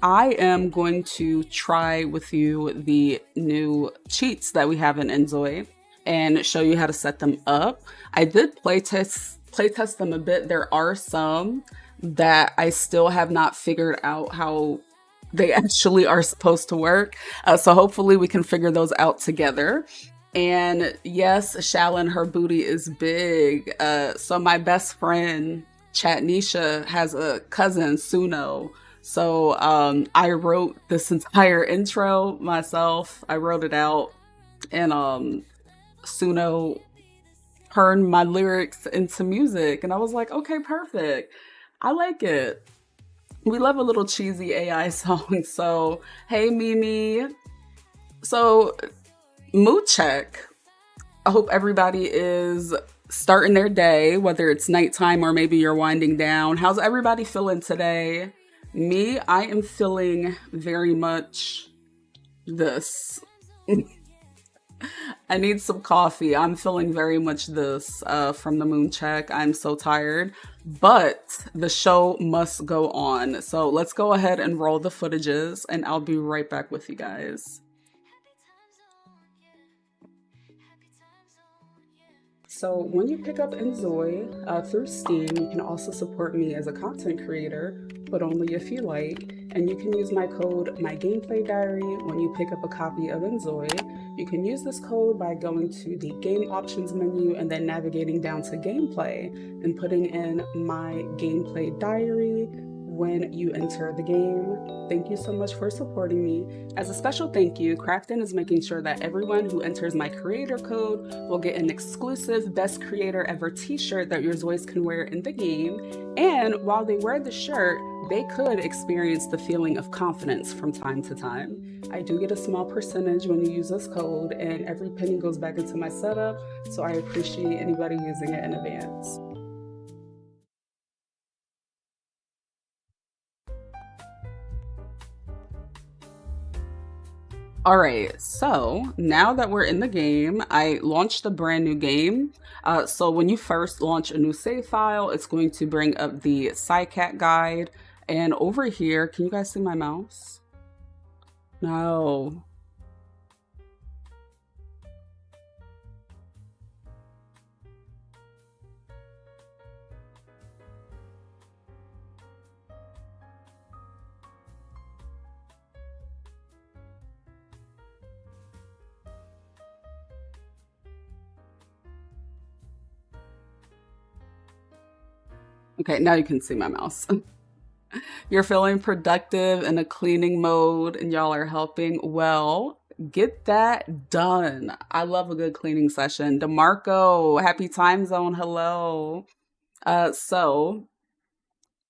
I am going to try with you the new cheats that we have in inZoi and show you how to set them up. I did playtest them a bit. There are some that I still have not figured out how they actually are supposed to work. So hopefully we can figure those out together. And yes, Shallon, her booty is big. So my best friend, 𝐻𝒶𝓅𝓅𝓎, has a cousin, 𝐻𝒶𝓅𝓅𝓎. So I wrote this entire intro myself. I wrote it out, and 𝐻𝒶𝓅𝓅𝓎 turned my lyrics into music. And I was like, okay, perfect. I like it. We love a little cheesy AI song. So, hey, Mimi. So, mood check. I hope everybody is starting their day, whether it's nighttime or maybe you're winding down. How's everybody feeling today? Me, I am feeling very much this. I need some coffee. I'm feeling very much this from the moon check. I'm so tired, but the show must go on. So let's go ahead and roll the footages and I'll be right back with you guys. So when you pick up inZoi through Steam, you can also support me as a content creator, but only if you like. And you can use my code MYGAMEPLAYDIARY when you pick up a copy of inZoi. You can use this code by going to the game options menu and then navigating down to gameplay and putting in my gameplay diary when you enter the game. Thank you so much for supporting me. As a special thank you, Krafton is making sure that everyone who enters my creator code will get an exclusive Best Creator Ever t-shirt that your Zois can wear in the game. And while they wear the shirt, they could experience the feeling of confidence from time to time. I do get a small percentage when you use this code, and every penny goes back into my setup, so I appreciate anybody using it in advance. All right, so now that we're in the game, I launched a brand new game. So when you first launch a new save file, it's going to bring up the SciCat guide. And over here, can you guys see my mouse? No. Okay, now you can see my mouse. You're feeling productive in a cleaning mode and y'all are helping. Well, get that done. I love a good cleaning session. DeMarco, happy time zone. Hello. So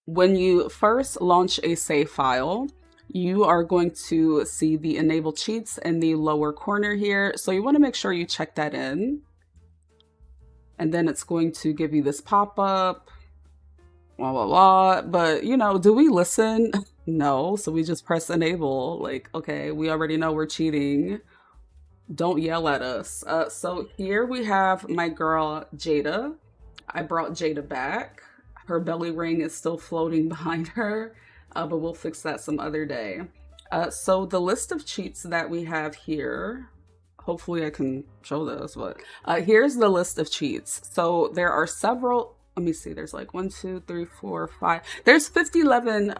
when you first launch a save file, you are going to see the enable cheats in the lower corner here. So you want to make sure you check that in. And then it's going to give you this pop-up. Blah, blah, blah. But, you know, do we listen? No. So we just press enable. Like, okay, we already know we're cheating. Don't yell at us. So here we have my girl, Jada. I brought Jada back. Her belly ring is still floating behind her, but we'll fix that some other day. So the list of cheats that we have here, hopefully I can show this, but here's the list of cheats. So there are several. Let me see, there's like 1, 2, 3, 4, 5. There's 11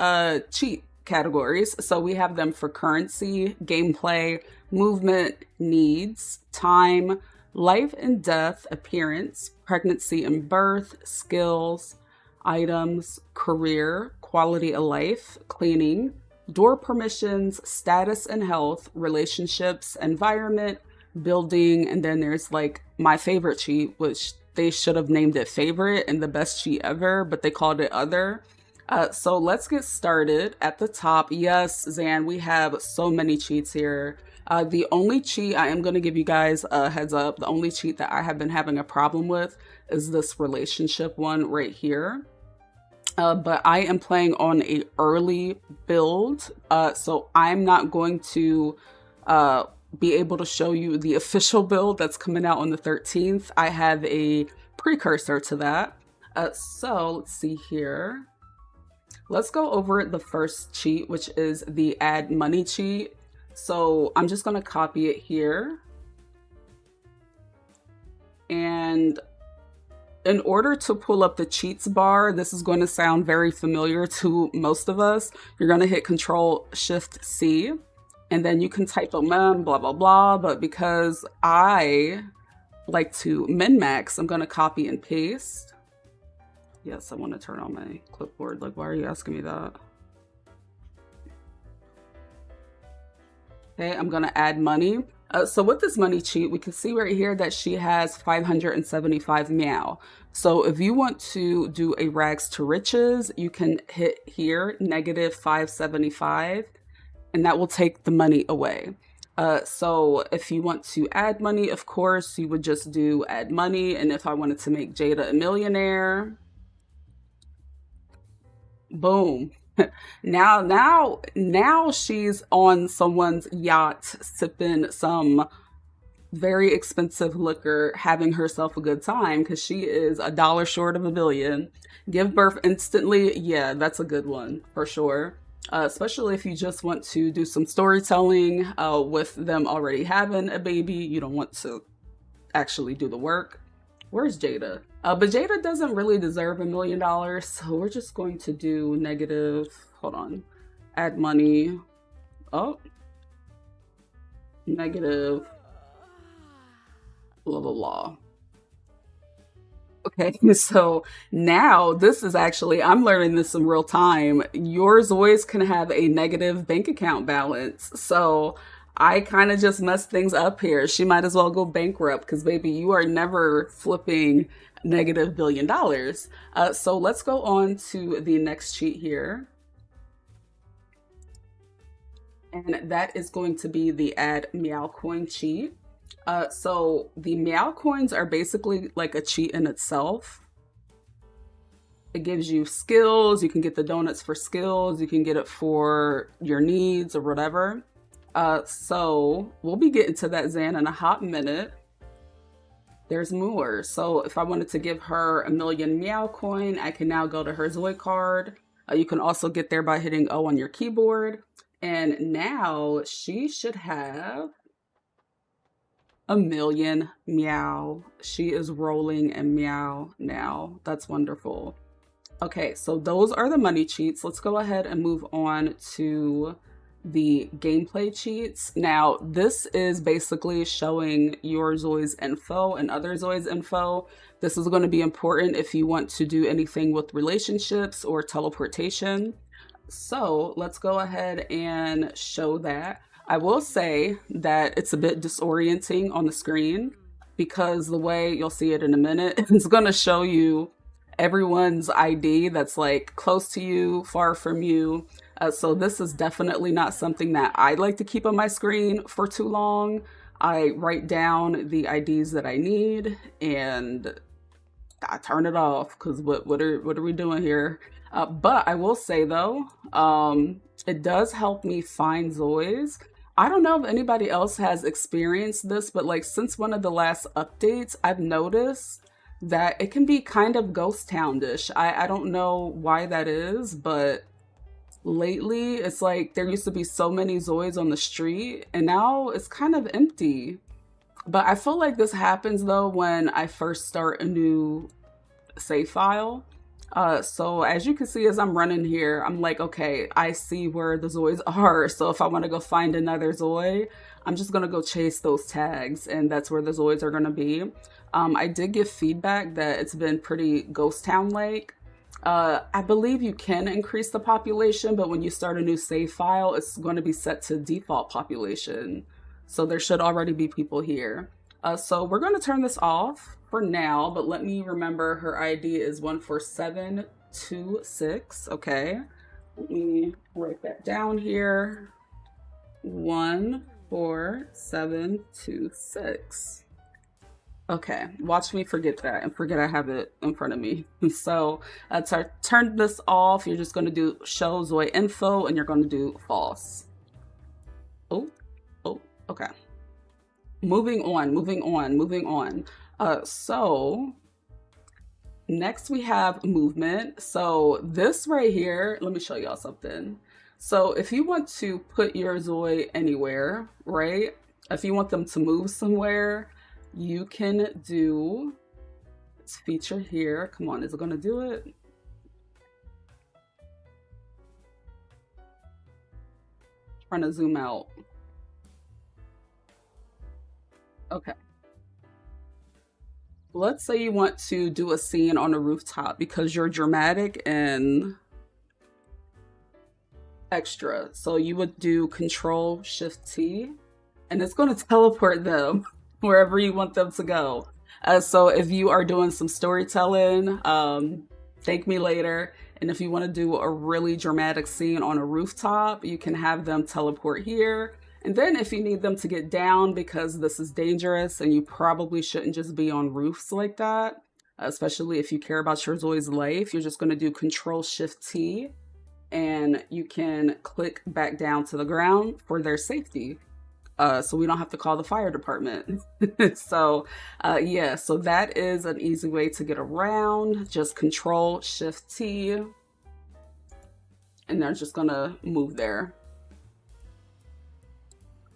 cheat categories. So we have them for currency, gameplay, movement, needs, time, life and death, appearance, pregnancy and birth, skills, items, career, quality of life, cleaning, door permissions, status and health, relationships, environment, building, and then there's like my favorite cheat, which they should have named it favorite and the best cheat ever, but they called it other. So let's get started at the top. Yes, Zan, we have so many cheats here. The only cheat, I am going to give you guys a heads up, the only cheat that I have been having a problem with is this relationship one right here. But I am playing on a early build, so I'm not going to be able to show you the official build that's coming out on the 13th. I have a precursor to that. So let's see here. let's go over the first cheat, which is the add money cheat. So I'm just going to copy it here. And in order to pull up the cheats bar, this is going to sound very familiar to most of us. You're going to hit Control-Shift-C, and then you can type blah, blah, blah. But because I like to min-max, I'm going to copy and paste. Yes, I want to turn on my clipboard. Like, why are you asking me that? Okay, I'm going to add money. So with this money cheat, we can see right here that she has 575 meow. So if you want to do a rags to riches, you can hit here, -575, and that will take the money away. So if you want to add money, of course, you would just do add money. And if I wanted to make Jada a millionaire, boom. Now she's on someone's yacht sipping some very expensive liquor, having herself a good time because she is $1 short of $1 billion. Give birth instantly. Yeah, that's a good one for sure. Especially if you just want to do some storytelling with them already having a baby. You don't want to actually do the work. Where's Jada? But Jada doesn't really deserve $1 million, so we're just going to do negative, hold on, add money, oh, negative, blah, blah, blah. Okay, so now this is actually, I'm learning this in real time. Your Zois can have a negative bank account balance. So I kind of just messed things up here. She might as well go bankrupt because, baby, you are never flipping negative $1 billion. So let's go on to the next cheat here. And that is going to be the add meow coin cheat. So the meow coins are basically like a cheat in itself. It gives you skills. You can get the donuts for skills. You can get it for your needs or whatever. So we'll be getting to that Zan in a hot minute. There's more. So if I wanted to give her 1,000,000 meow coin, I can now go to her Zoi card. You can also get there by hitting O on your keyboard. And now she should have 1,000,000 meow. She is rolling in meow now. That's wonderful. Okay, so those are the money cheats. Let's go ahead and move on to the gameplay cheats. Now, this is basically showing your Zoi's info and other Zoi's info. This is going to be important if you want to do anything with relationships or teleportation. So let's go ahead and show that. I will say that it's a bit disorienting on the screen because the way you'll see it in a minute, it's going to show you everyone's ID that's like close to you, far from you. So this is definitely not something that I like to keep on my screen for too long. I write down the IDs that I need and I turn it off because what are we doing here? But I will say though, it does help me find Zois. I don't know if anybody else has experienced this, but like since one of the last updates, I've noticed that it can be kind of ghost town-ish. I don't know why that is, but lately it's like there used to be so many Zois on the street and now it's kind of empty. But I feel like this happens though when I first start a new save file. So as you can see, as I'm running here, I'm like, okay, I see where the Zois are. So if I want to go find another Zoi, I'm just going to go chase those tags and that's where the Zois are going to be. I did give feedback that it's been pretty ghost town-like. I believe you can increase the population, but when you start a new save file, it's going to be set to default population. So there should already be people here. So we're going to turn this off for now, but let me remember her ID is 14726. Okay. Let me write that down here. 14726. Okay, watch me forget that and forget I have it in front of me. So to turn this off, you're just going to do show Zoi info and you're going to do false. Oh, okay. Moving on. So Next we have movement. So this right here, let me show y'all something. So if you want to put your Zoi anywhere, right? If you want them to move somewhere, you can do this feature here. Come on, is it gonna do it? Trying to zoom out. Okay. Let's say you want to do a scene on a rooftop because you're dramatic and extra. So you would do Control-Shift-T and it's going to teleport them wherever you want them to go. So if you are doing some storytelling, thank me later. And if you want to do a really dramatic scene on a rooftop, you can have them teleport here. And then if you need them to get down because this is dangerous and you probably shouldn't just be on roofs like that, especially if you care about your Zoi's life, you're just going to do Control-Shift-T and you can click back down to the ground for their safety. So we don't have to call the fire department. So yeah, so that is an easy way to get around. Just Control-Shift-T and they're just gonna move there.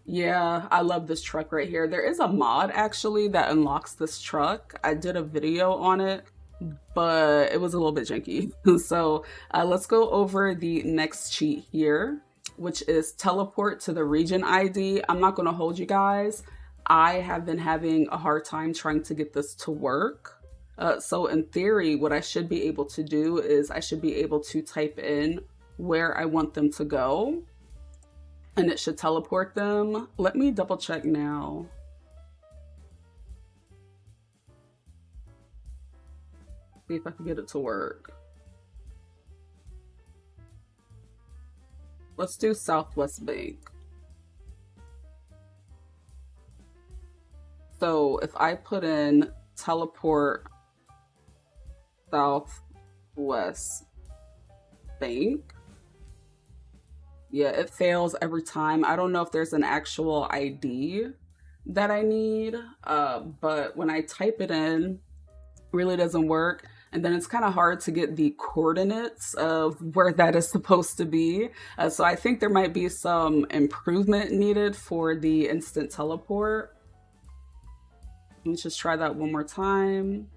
Yeah, I love this truck right here. There is a mod actually that unlocks this truck. I did a video on it, but it was a little bit janky. So let's go over the next cheat here, which is teleport to the region ID. I'm not going to hold you guys. I have been having a hard time trying to get this to work. So in theory, what I should be able to do is I should be able to type in where I want them to go and it should teleport them. Let me double check now. See if I can get it to work. Let's do Southwest Bank. So if I put in teleport Southwest Bank, yeah, it fails every time. I don't know if there's an actual ID that I need, but when I type it in, it really doesn't work. And then it's kind of hard to get the coordinates of where that is supposed to be. So I think there might be some improvement needed for the instant teleport. Let's just try that one more time.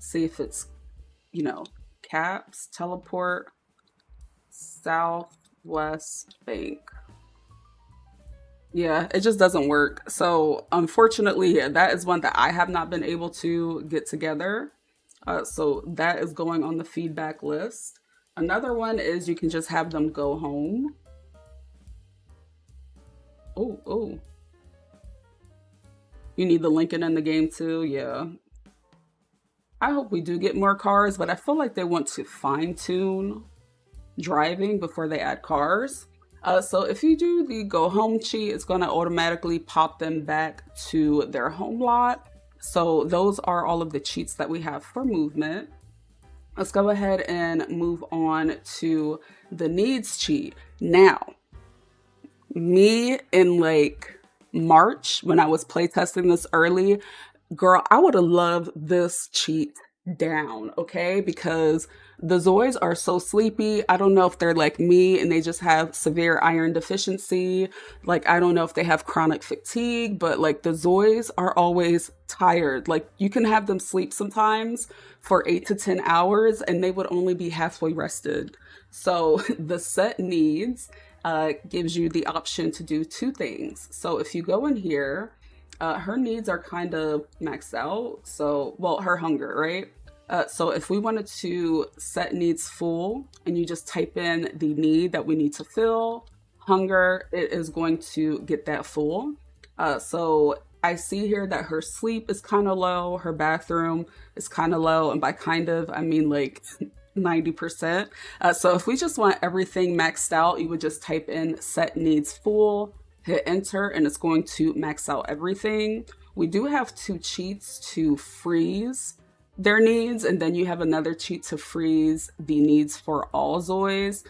See if it's, you know, caps, teleport, Southwest Bank. Yeah, it just doesn't work. So unfortunately, yeah, that is one that I have not been able to get together. So that is going on the feedback list. Another one is you can just have them go home. Oh, oh. You need the Lincoln in the game too, yeah. I hope we do get more cars, but I feel like they want to fine tune driving before they add cars. So if you do the go home cheat, it's gonna automatically pop them back to their home lot. So those are all of the cheats that we have for movement. Let's go ahead and move on to the needs cheat. Now, me in like March, when I was playtesting this early, girl, I would have loved this cheat down, okay? Because the Zois are so sleepy. I don't know if they're like me and they just have severe iron deficiency. Like, I don't know if they have chronic fatigue, but like the Zois are always tired. Like you can have them sleep sometimes for 8 to 10 hours and they would only be halfway rested. So the set needs gives you the option to do two things. So if you go in here, her needs are kind of maxed out. So, well, her hunger, right? So if we wanted to set needs full and you just type in the need that we need to fill, hunger, it is going to get that full. So I see here that her sleep is kind of low, her bathroom is kind of low, and by kind of, I mean like 90%. So if we just want everything maxed out, you would just type in set needs full, hit enter, and it's going to max out everything. We do have two cheats to freeze their needs, and then you have another cheat to freeze the needs for all Zois.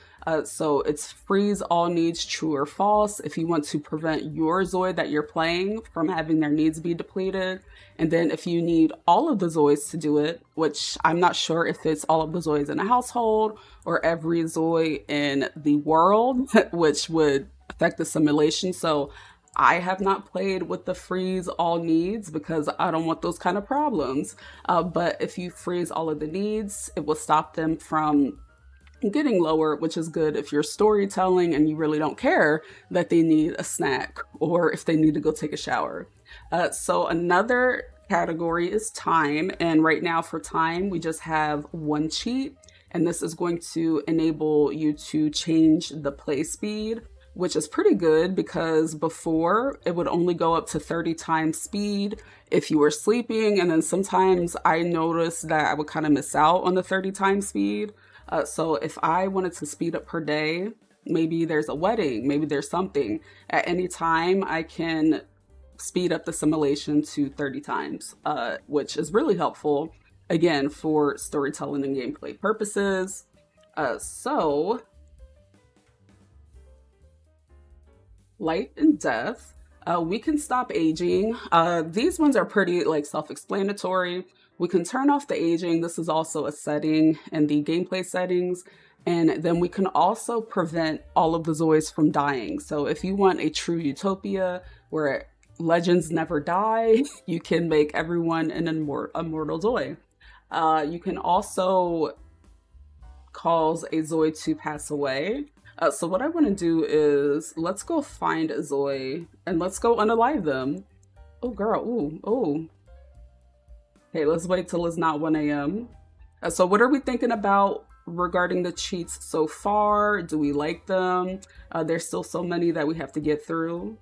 So it's freeze all needs true or false if you want to prevent your Zoi that you're playing from having their needs be depleted. And then if you need all of the Zois to do it, which I'm not sure if it's all of the Zois in a household or every Zoi in the world, which would affect the simulation. So I have not played with the freeze all needs because I don't want those kind of problems. But if you freeze all of the needs, it will stop them from getting lower, which is good if you're storytelling and you really don't care that they need a snack or if they need to go take a shower. So another category is time. And right now for time, we just have one cheat. And this is going to enable you to change the play speed, which is pretty good because before it would only go up to 30 times speed if you were sleeping. And then sometimes I noticed that I would kind of miss out on the 30 times speed. So if I wanted to speed up per day, maybe there's a wedding, maybe there's something, at any time I can speed up the simulation to 30 times, which is really helpful, again, for storytelling and gameplay purposes. So light and death, we can stop aging. These ones are pretty like self-explanatory. We can turn off the aging. This is also a setting in the gameplay settings. And then we can also prevent all of the Zois from dying. So if you want a true utopia where legends never die, you can make everyone an immortal Zoi. You can also cause a Zoi to pass away. So what I want to do is let's go find a Zoi and let's go unalive them. Oh girl, ooh, oh. Okay, let's wait till it's not 1 a.m. So what are we thinking about regarding the cheats so far? Do we like them? There's still so many that we have to get through.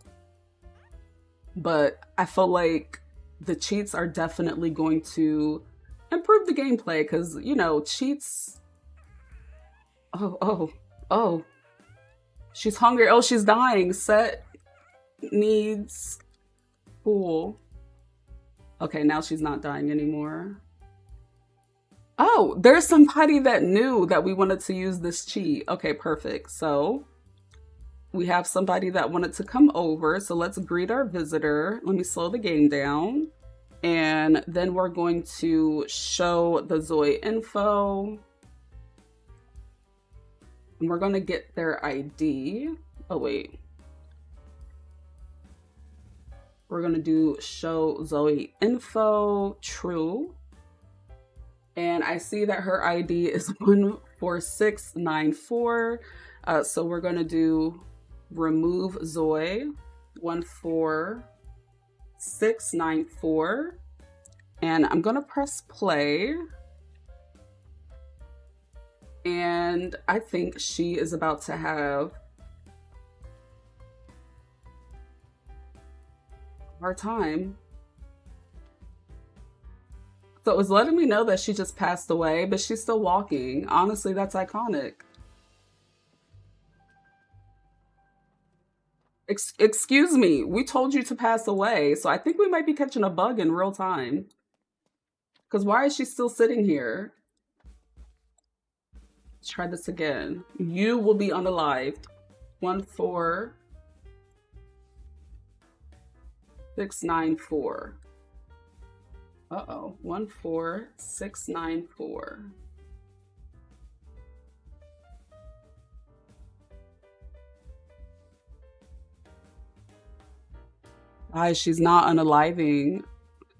But I feel like the cheats are definitely going to improve the gameplay because, you know, cheats... Oh. She's hungry. Oh, she's dying. Set needs cool. Okay, now she's not dying anymore. Oh, there's somebody that knew that we wanted to use this cheat. Okay, perfect. So we have somebody that wanted to come over. So let's greet our visitor. Let me slow the game down. And then we're going to show the Zoi info. And we're going to get their ID. Oh, wait. We're going to do show Zoi info true. And I see that her ID is 14694. So we're going to do remove Zoi 14694. And I'm going to press play. And I think she is about to have our time. So it was letting me know that she just passed away, but she's still walking. Honestly, that's iconic. Excuse me, we told you to pass away, so I think we might be catching a bug in real time. Because why is she still sitting here? Let's try this again. You will be unalived. 14694. Uh-oh, 14694. Why she's not unaliving?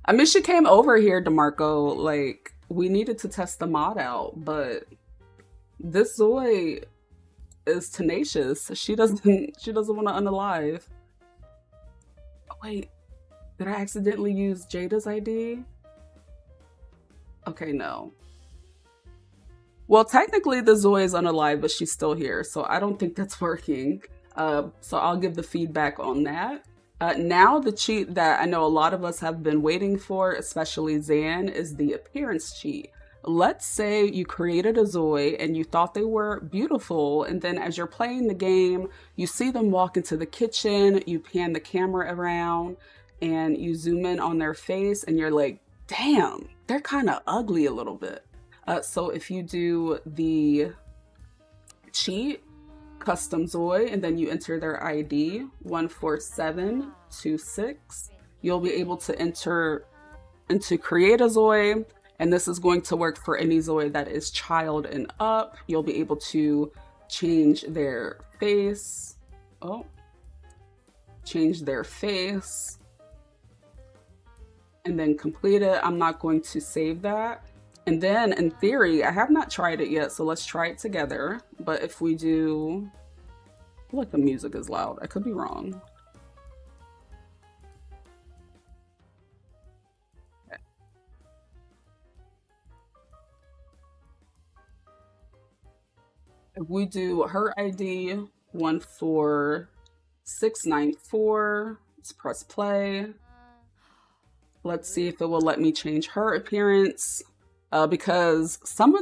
I mean, she came over here, DeMarco. Like, we needed to test the mod out, but this Zoi is tenacious. She doesn't want to unalive. Oh, wait, did I accidentally use Jada's ID? Okay, no. Well, technically the Zoi is unalive, but she's still here, so I don't think that's working. So I'll give the feedback on that. Now the cheat that I know a lot of us have been waiting for, especially Zan, is the appearance cheat. Let's say you created a Zoi and you thought they were beautiful, and then as you're playing the game, you see them walk into the kitchen, you pan the camera around, and you zoom in on their face, and you're like, damn, they're kind of ugly a little bit. So if you do the cheat, custom Zoi, and then you enter their ID 14726. You'll be able to enter into create a Zoi, and this is going to work for any Zoi that is child and up. You'll be able to change their face. Oh, change their face and then complete it. I'm not going to save that. And then in theory, I have not tried it yet, so let's try it together. But if we do, I feel like the music is loud. I could be wrong. Okay. If we do her ID 14694, let's press play. Let's see if it will let me change her appearance. Because some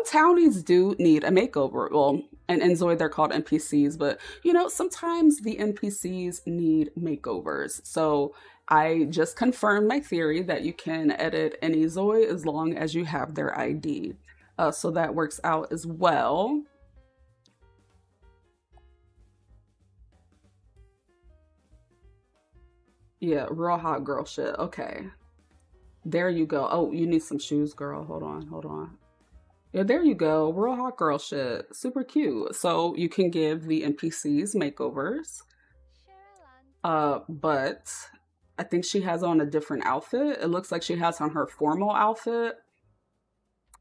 townies do need a makeover. Well, in inZoi they're called NPCs, but you know, sometimes the NPCs need makeovers. So I just confirmed my theory that you can edit any Zoi as long as you have their ID. So that works out as well. Yeah, real hot girl shit. Okay. There you go. Oh, you need some shoes, girl. Hold on, hold on. Yeah, there you go. Real hot girl shit. Super cute. So you can give the NPCs makeovers. But I think she has on a different outfit. It looks like she has on her formal outfit.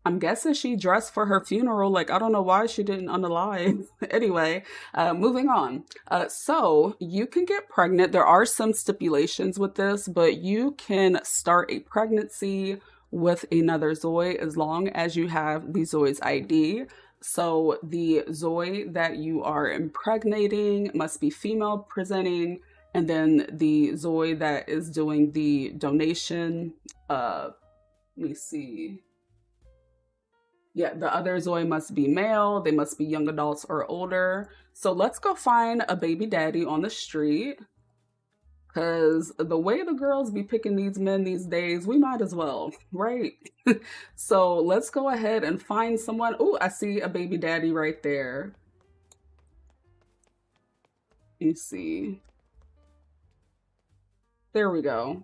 I'm guessing she dressed for her funeral. Like, I don't know why she didn't unalive. Anyway, moving on. So you can get pregnant. There are some stipulations with this, but you can start a pregnancy with another Zoi as long as you have the Zoi's ID. So the Zoi that you are impregnating must be female presenting. And then the Zoi that is doing the donation, let me see. Yeah, the other Zoi must be male. They must be young adults or older. So let's go find a baby daddy on the street. Because the way the girls be picking these men these days, we might as well, right? So let's go ahead and find someone. Oh, I see a baby daddy right there. You see. There we go.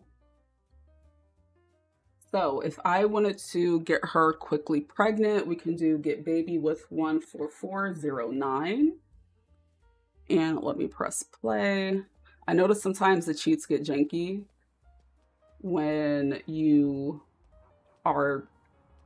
So if I wanted to get her quickly pregnant, we can do get baby with 14409. And let me press play. I notice sometimes the cheats get janky when you are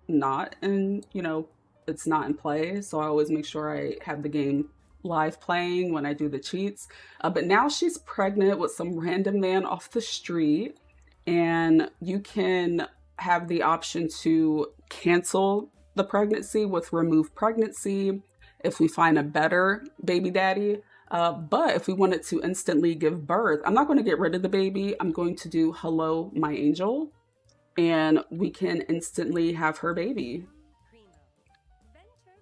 not in, you know, it's not in play. So I always make sure I have the game live playing when I do the cheats. But now she's pregnant with some random man off the street, and you can have the option to cancel the pregnancy with remove pregnancy if we find a better baby daddy. But if we wanted to instantly give birth, I'm not going to get rid of the baby. I'm going to do hello, my angel, and we can instantly have her baby.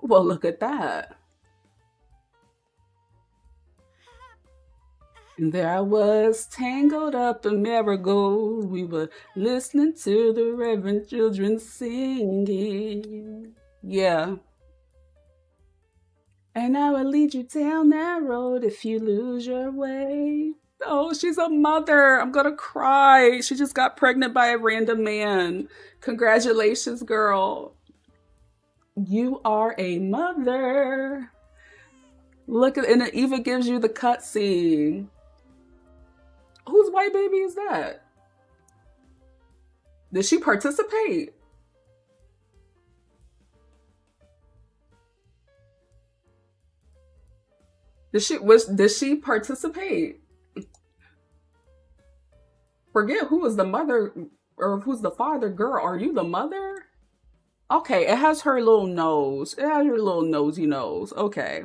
Well, look at that. And there I was, tangled up in marigolds. We were listening to the reverend children singing. Yeah. And I will lead you down that road if you lose your way. Oh, she's a mother. I'm gonna cry. She just got pregnant by a random man. Congratulations, girl. You are a mother. Look at, and it even gives you the cutscene. Whose white baby is that? Did she participate? Did she participate? Forget who was the mother or who's the father. Girl, are you the mother? Okay, it has her little nose. It has your little nosy nose. Okay.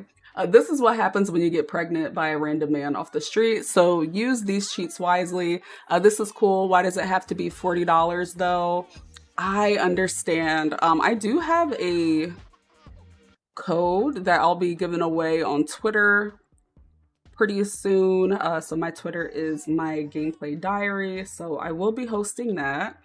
This is what happens when you get pregnant by a random man off the street. So use these cheats wisely. This is cool. Why does it have to be $40 though? I understand. I do have a code that I'll be giving away on Twitter pretty soon. So my Twitter is MYGAMEPLAYDIARY. So I will be hosting that.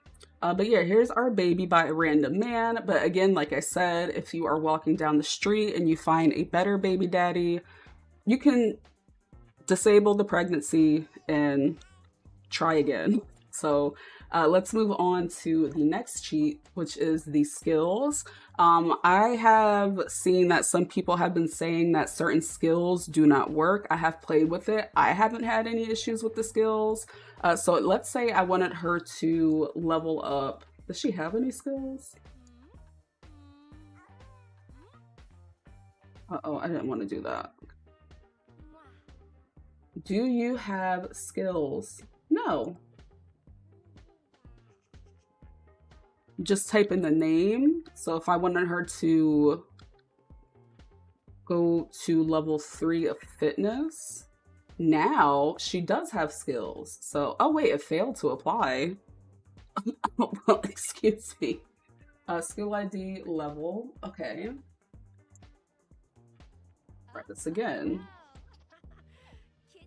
But yeah, here's our baby by a random man. But again, like I said, if you are walking down the street and you find a better baby daddy, you can disable the pregnancy and try again. So let's move on to the next cheat, which is the skills. I have seen that some people have been saying that certain skills do not work. I have played with it. I haven't had any issues with the skills. So let's say I wanted her to level up. Does she have any skills? Uh-oh, I didn't want to do that. Do you have skills? No. Just type in the name. So if I wanted her to go to level 3 of fitness, now she does have skills. So, oh wait, it failed to apply. Well, excuse me. Skill ID level, okay. Try this again.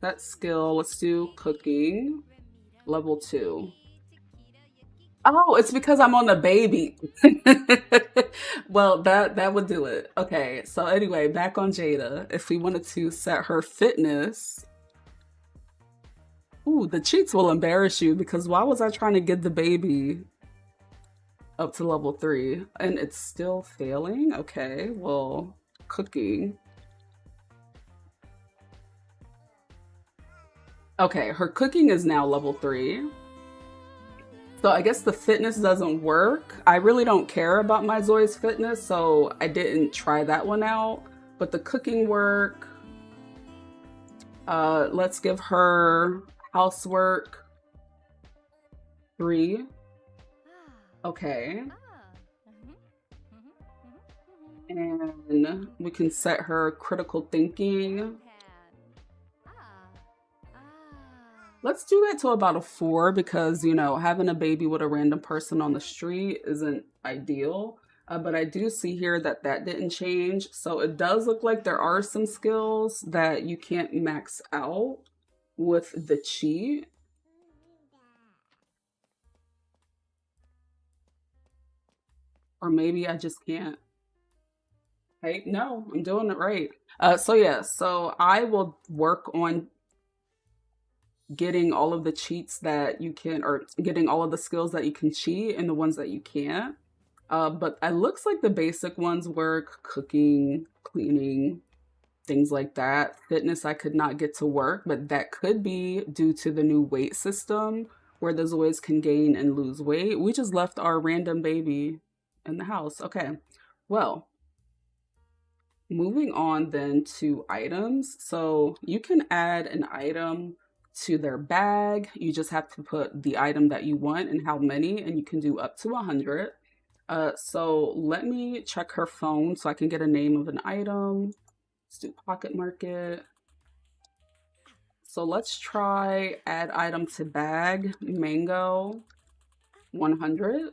That skill, let's do cooking, level 2. Oh, it's because I'm on the baby. Well, that would do it. Okay, so anyway, back on Jada. If we wanted to set her fitness, ooh, the cheats will embarrass you because why was I trying to get the baby up to level 3 and it's still failing? Okay, well, cooking. Okay, her cooking is now level 3. So I guess the fitness doesn't work. I really don't care about my Zoi's fitness, so I didn't try that one out. But the cooking work, let's give her housework 3. Okay. And we can set her critical thinking. Let's do that to about a 4 because, you know, having a baby with a random person on the street isn't ideal. But I do see here that that didn't change. So it does look like there are some skills that you can't max out with the cheat. Or maybe I just can't. Hey, no, I'm doing it right. So yeah, so I will work on getting all of the cheats that you can, or getting all of the skills that you can cheat and the ones that you can't. But it looks like the basic ones work: cooking, cleaning, things like that. Fitness, I could not get to work, but that could be due to the new weight system where the Zoids can gain and lose weight. We just left our random baby in the house. Okay, well, moving on then to items. So you can add an item to their bag. You just have to put the item that you want and how many, and you can do up to 100. So let me check her phone so I can get a name of an item. Let's do Pocket Market. So let's try add item to bag, mango, 100.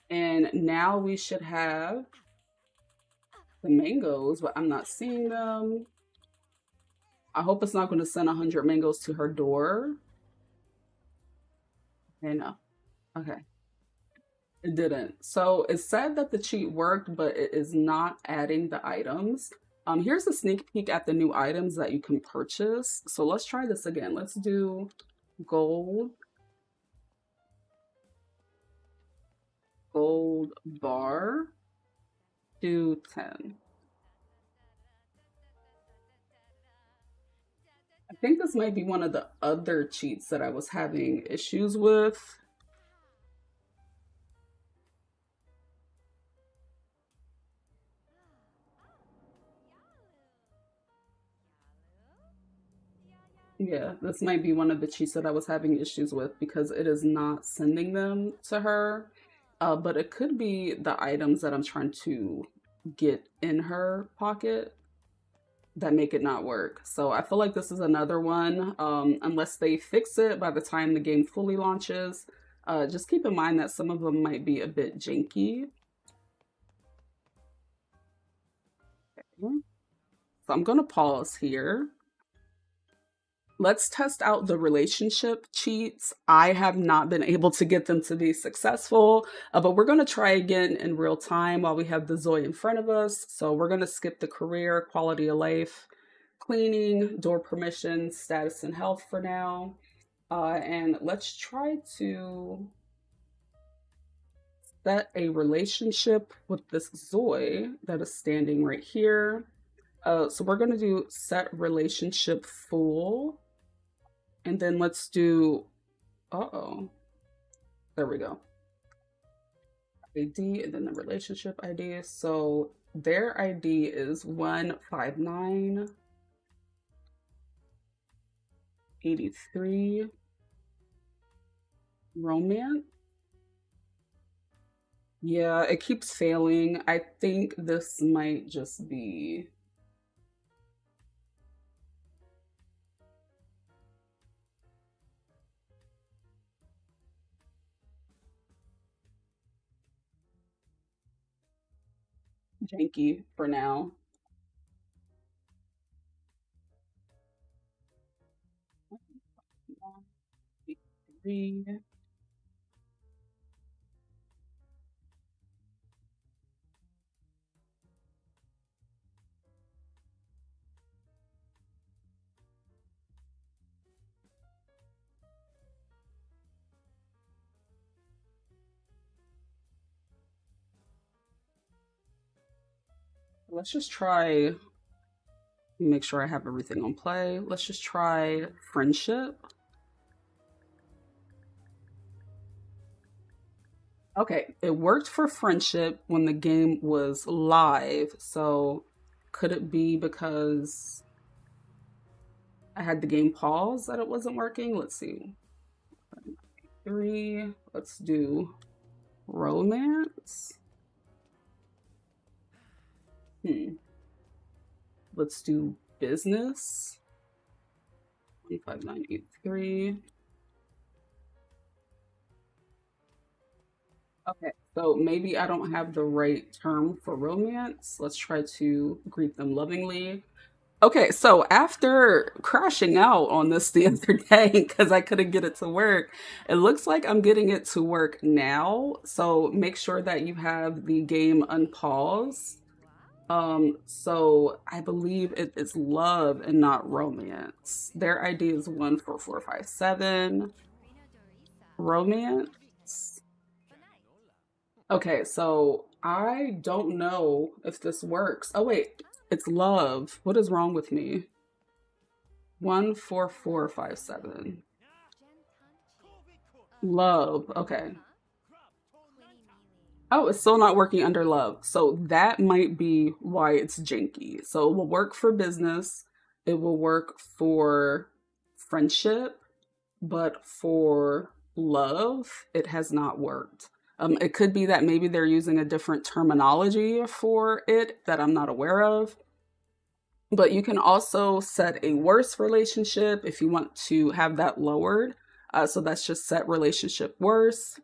And now we should have the mangoes, but I'm not seeing them. I hope it's not going to send 100 mangoes to her door. Okay, no. Okay. It didn't. So it said that the cheat worked, but it is not adding the items. Here's a sneak peek at the new items that you can purchase. So let's try this again. Let's do gold bar, do 10. I think this might be one of the other cheats that I was having issues with. Yeah, this might be one of the cheats that I was having issues with because it is not sending them to her. But it could be the items that I'm trying to get in her pocket that make it not work. So I feel like this is another one. Unless they fix it by the time the game fully launches, just keep in mind that some of them might be a bit janky. Okay. So I'm gonna pause here. let's test out the relationship cheats. I have not been able to get them to be successful, but we're going to try again in real time while we have the Zoi in front of us. So we're going to skip the career, quality of life, cleaning, door permissions, status and health for now. And let's try to set a relationship with this Zoi that is standing right here. So we're going to do set relationship full. And then let's do, there we go. ID and then the relationship ID. So their ID is 15983. Romance. Yeah, it keeps failing. I think this might just be janky for now. Let's just try, make sure I have everything on play. Let's just try friendship. Okay, it worked for friendship when the game was live. So could it be because I had the game paused that it wasn't working? Let's see. 3, let's do romance. Let's do business. 15983. Okay, so maybe I don't have the right term for romance. Let's try to greet them lovingly. Okay, so after crashing out on this the other day because I couldn't get it to work, it looks like I'm getting it to work now. So make sure that you have the game unpaused. So I believe it is love and not romance. Their ID is 14457. Romance. Okay, so I don't know if this works. Oh wait, it's love. What is wrong with me? 14457. Love. Okay. Oh, it's still not working under love. So that might be why it's janky. So it will work for business. It will work for friendship, but for love, it has not worked. It could be that maybe they're using a different terminology for it that I'm not aware of. But you can also set a worse relationship if you want to have that lowered. So that's just set relationship worse.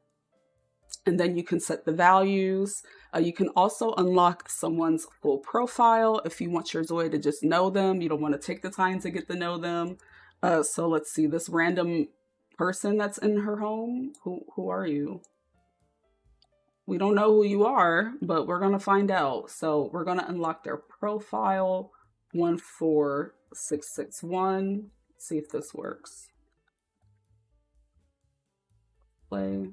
And then you can set the values. You can also unlock someone's full profile if you want your Zoi to just know them. You don't want to take the time to get to know them. So let's see, this random person that's in her home. Who are you? We don't know who you are, but we're going to find out. So we're going to unlock their profile. 14661. See if this works. Play.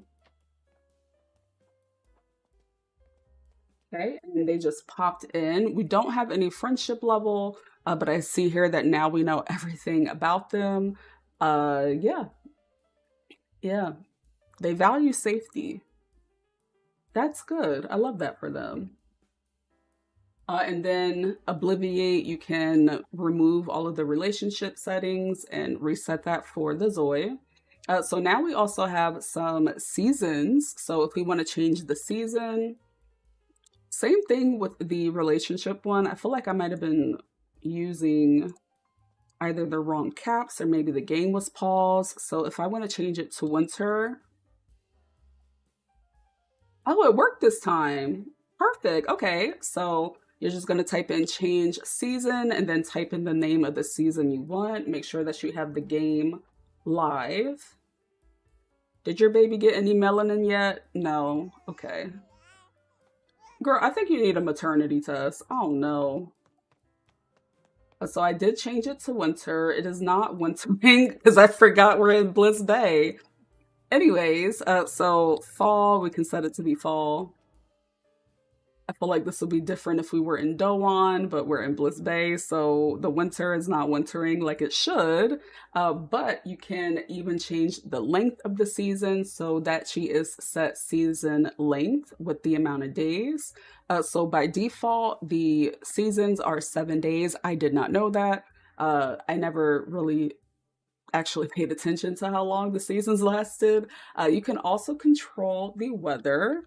Okay, and they just popped in. We don't have any friendship level, but I see here that now we know everything about them. Yeah. They value safety. That's good. I love that for them. And then Obliviate, you can remove all of the relationship settings and reset that for the Zoi. So now we also have some seasons. So if we want to change the season, same thing with the relationship one. I feel like I might have been using either the wrong caps or maybe the game was paused. So if I want to change it to winter. Oh, it worked this time. Perfect. Okay. So You're just going to type in change season and then type in the name of the season you want. Make sure that you have the game live. Did your baby get any melanin yet? No. Okay. Girl, I think you need a maternity test. Oh no. So I did change it to winter. It is not wintering because I forgot we're in Bliss Bay. Anyways, so fall, we can set it to be fall. I feel like this would be different if we were in Dowan, but we're in Bliss Bay, so the winter is not wintering like it should. But you can even change the length of the season so that she is set season length with the amount of days. So by default, the seasons are 7 days. I did not know that. I never really actually paid attention to how long the seasons lasted. You can also control the weather.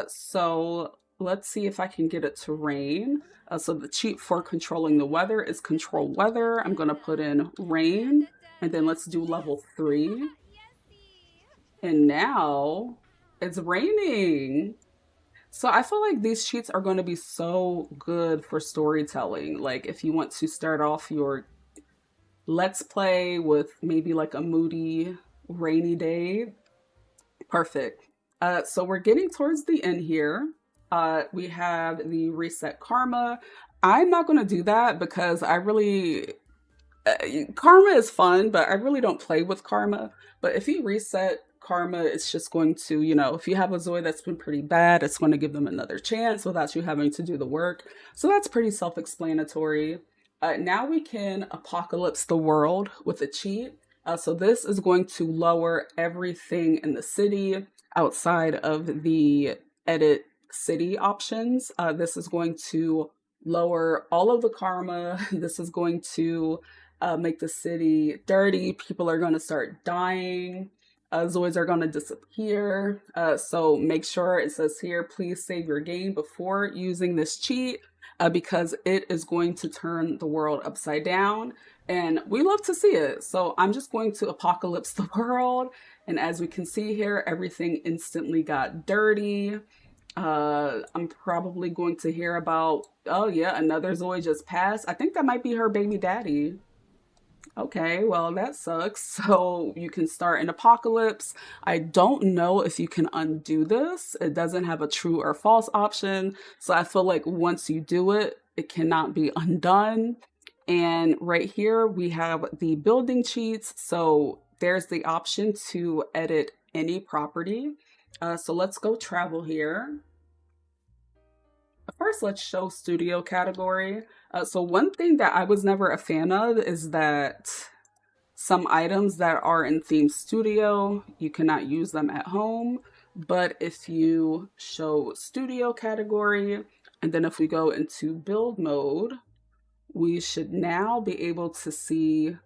So let's see if I can get it to rain. So the cheat for controlling the weather is control weather. I'm gonna put in rain and then let's do level 3. And now it's raining. So I feel like these cheats are going to be so good for storytelling. Like if you want to start off your let's play with maybe like a moody, rainy day. Perfect. So we're getting towards the end here. We have the reset karma. I'm not going to do that because I really, karma is fun, but I really don't play with karma. But if you reset karma, it's just going to, you know, if you have a Zoi that's been pretty bad, it's going to give them another chance without you having to do the work. So that's pretty self-explanatory. Now we can apocalypse the world with a cheat. So this is going to lower everything in the city outside of the edit city options. This is going to lower all of the karma. This is going to make the city dirty. People are going to start dying. Zoids are going to disappear. So make sure it says here, please save your game before using this cheat because it is going to turn the world upside down. And we love to see it. So I'm just going to apocalypse the world. And as we can see here, everything instantly got dirty. I'm probably going to hear about, oh yeah, another Zoi just passed. I think that might be her baby daddy. Okay, well, that sucks. So you can start an apocalypse. I don't know if you can undo this. It doesn't have a true or false option. So I feel like once you do it, it cannot be undone. And right here, we have the building cheats. So there's the option to edit any property. So let's go travel here. First, let's show studio category. So one thing that I was never a fan of is that some items that are in Theme Studio, you cannot use them at home. But if you show studio category, and then if we go into build mode, we should now be able to see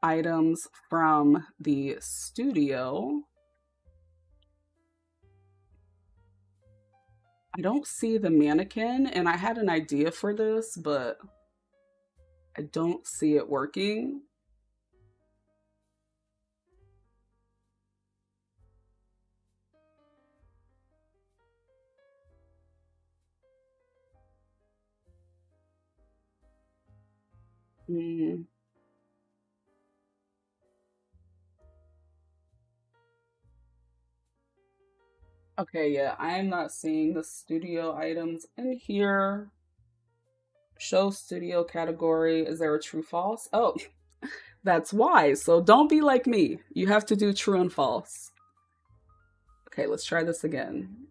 items from the studio. I don't see the mannequin, and I had an idea for this, but I don't see it working. Okay, yeah, I am not seeing the studio items in here. Show studio category. Is there a true false? Oh, that's why. So don't be like me. You have to do true and false. Okay, let's try this again.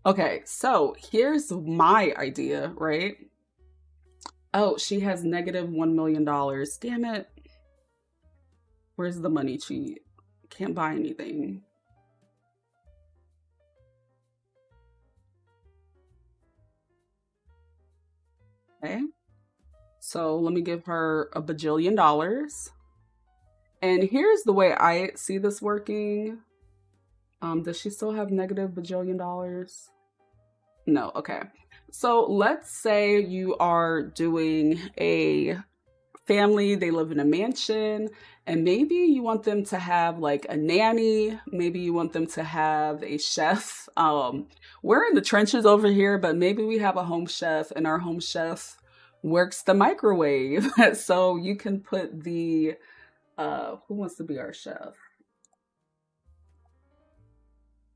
Okay, so here's my idea, right? Oh, she has negative $1 million. Damn it. Where's the money cheat? Can't buy anything. Okay. So let me give her $1 bajillion. And here's the way I see this working. Does she still have negative $1 bajillion? No, okay. So let's say you are doing a family, they live in a mansion, and maybe you want them to have like a nanny, maybe you want them to have a chef. We're in the trenches over here, but maybe we have a home chef and our home chef works the microwave. So you can put the who wants to be our chef?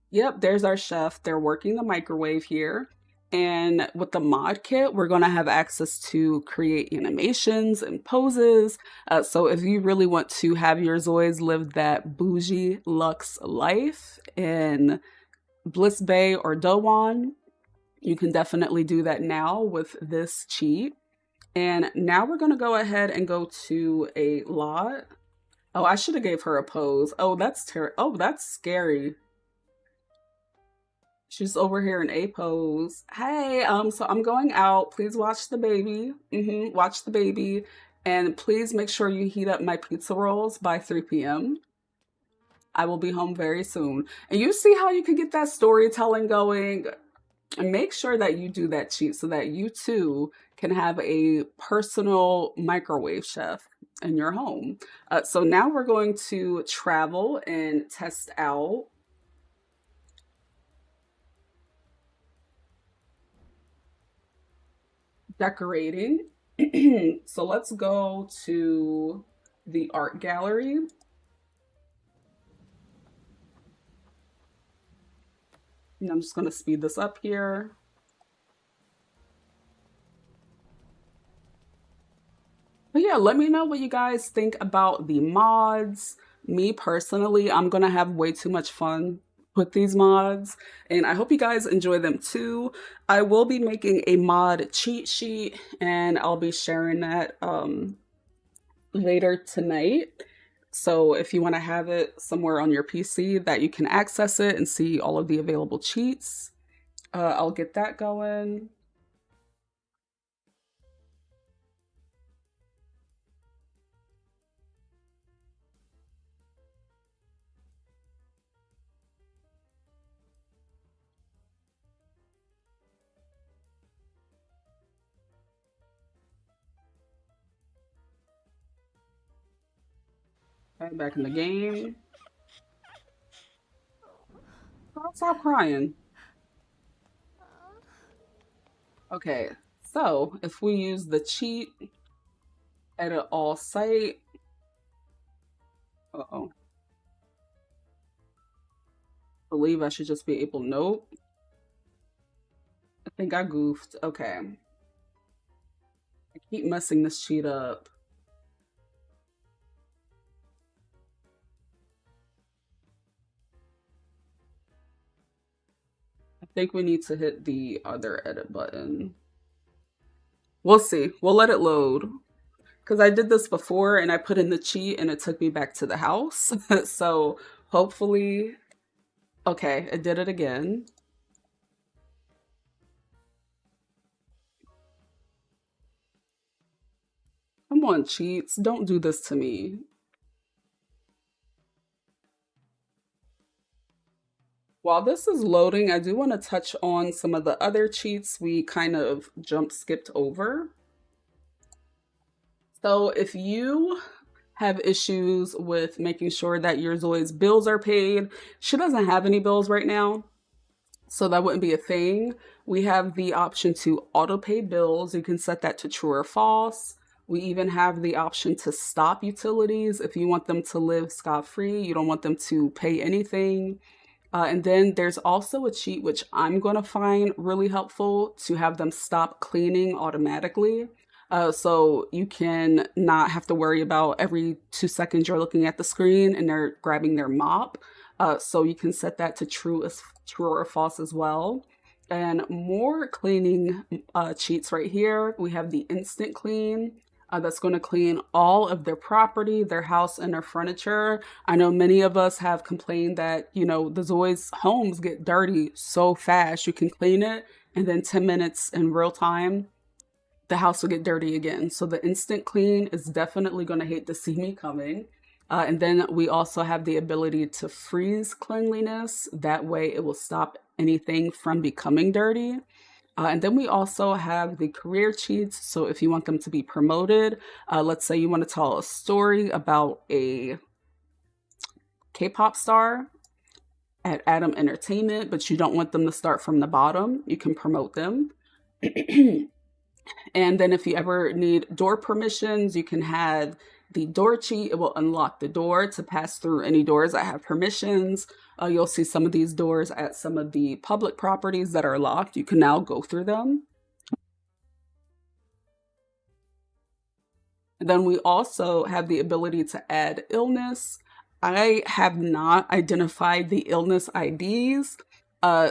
Yep, there's our chef. They're working the microwave here. And with the mod kit, we're going to have access to create animations and poses. So if you really want to have your Zoids live that bougie luxe life in Bliss Bay or Dowan, you can definitely do that now with this cheat. And now we're going to go ahead and go to a lot. Oh, I should have gave her a pose. Oh, that's terrible. Oh, that's scary. She's over here in a pose. Hey, so I'm going out. Please watch the baby. Watch the baby. And please make sure you heat up my pizza rolls by 3 p.m. I will be home very soon. And you see how you can get that storytelling going? And make sure that you do that cheat so that you too can have a personal microwave chef in your home. So now we're going to travel and test out decorating. So let's go to the art gallery. And I'm just going to speed this up here. But yeah, let me know what you guys think about the mods. Me personally, I'm going to have way too much fun with these mods, and I hope you guys enjoy them too. I will be making a mod cheat sheet, and I'll be sharing that later tonight. So if you want to have it somewhere on your PC that you can access it and see all of the available cheats, I'll get that going. Okay, back in the game. Girl, stop crying. Okay, so if we use the cheat, edit all site. Uh-oh. Believe I should just be able, nope. I think I goofed. Okay. I keep messing this cheat up. I think we need to hit the other edit button. We'll see. We'll let it load. Because I did this before and I put in the cheat and it took me back to the house. So hopefully, okay, it did it again. Come on, cheats. Don't do this to me. While this is loading, I do want to touch on some of the other cheats we kind of skipped over. So if you have issues with making sure that your Zoi's bills are paid, she doesn't have any bills right now, so that wouldn't be a thing. We have the option to auto pay bills. You can set that to true or false. We even have the option to stop utilities if you want them to live scot-free. You don't want them to pay anything. And then there's also a cheat which I'm going to find really helpful to have them stop cleaning automatically. So you can not have to worry about every 2 seconds you're looking at the screen and they're grabbing their mop. So you can set that to true or false as well. And more cleaning cheats right here. We have the instant clean. That's going to clean all of their property, their house, and their furniture. I know many of us have complained that, you know, the Zoi's homes get dirty so fast. You can clean it, and then 10 minutes in real time, the house will get dirty again. So the instant clean is definitely going to hate to see me coming. And then we also have the ability to freeze cleanliness. That way it will stop anything from becoming dirty. And then we also have the career cheats. So if you want them to be promoted, let's say you want to tell a story about a K-pop star at Atom Entertainment, but you don't want them to start from the bottom, you can promote them. And then if you ever need door permissions, you can have the door cheat. It will unlock the door to pass through any doors that have permissions. You'll see some of these doors at some of the public properties that are locked. You can now go through them. And then we also have the ability to add illness. I have not identified the illness IDs.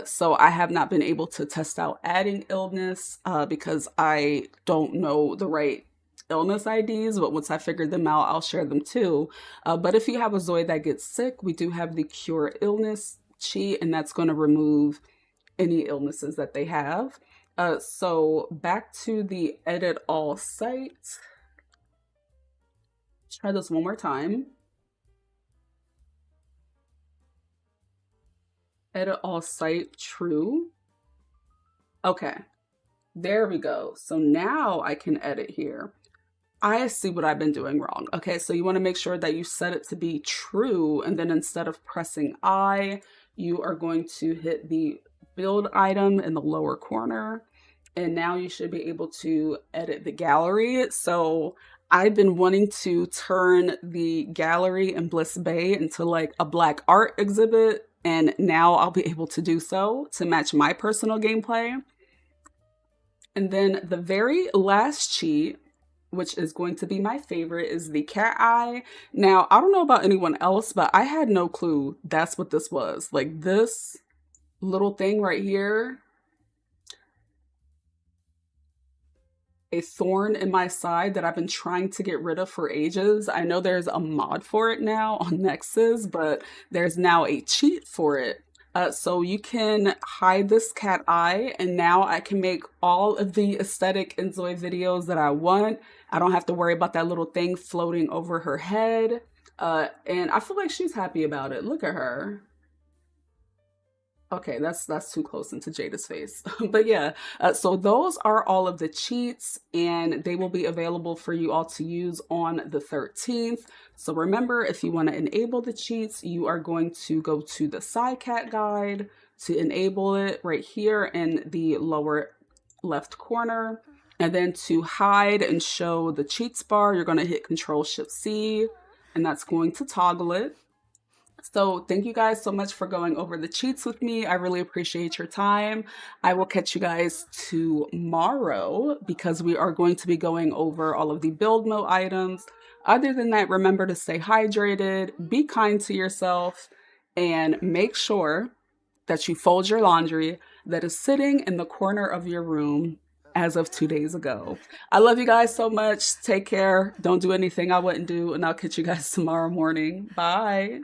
So I have not been able to test out adding illness because I don't know the right illness IDs, but once I figure them out, I'll share them too. But if you have a Zoi that gets sick, we do have the cure illness cheat, and that's going to remove any illnesses that they have. So back to the edit all site. Try this one more time. Edit all site true. Okay, there we go. So now I can edit here. I see what I've been doing wrong. Okay, so you want to make sure that you set it to be true, and then instead of pressing I, you are going to hit the build item in the lower corner, and now you should be able to edit the gallery. So I've been wanting to turn the gallery in Bliss Bay into like a black art exhibit, and now I'll be able to do so to match my personal gameplay. And then the very last cheat, which is going to be my favorite, is the cat eye. Now, I don't know about anyone else, but I had no clue that's what this was. Like this little thing right here, a thorn in my side that I've been trying to get rid of for ages. I know there's a mod for it now on Nexus, but there's now a cheat for it. So you can hide this cat eye, and now I can make all of the aesthetic inZoi videos that I want. I don't have to worry about that little thing floating over her head. And I feel like she's happy about it. Look at her. Okay, that's too close into Jada's face. But yeah, so those are all of the cheats, and they will be available for you all to use on the 13th. So remember, if you want to enable the cheats, you are going to go to the SciCat guide to enable it right here in the lower left corner. And then to hide and show the cheats bar, you're going to hit Control-Shift-C, and that's going to toggle it. So thank you guys so much for going over the cheats with me. I really appreciate your time. I will catch you guys tomorrow because we are going to be going over all of the build mode items. Other than that, remember to stay hydrated, be kind to yourself, and make sure that you fold your laundry that is sitting in the corner of your room as of 2 days ago. I love you guys so much. Take care. Don't do anything I wouldn't do, and I'll catch you guys tomorrow morning. Bye.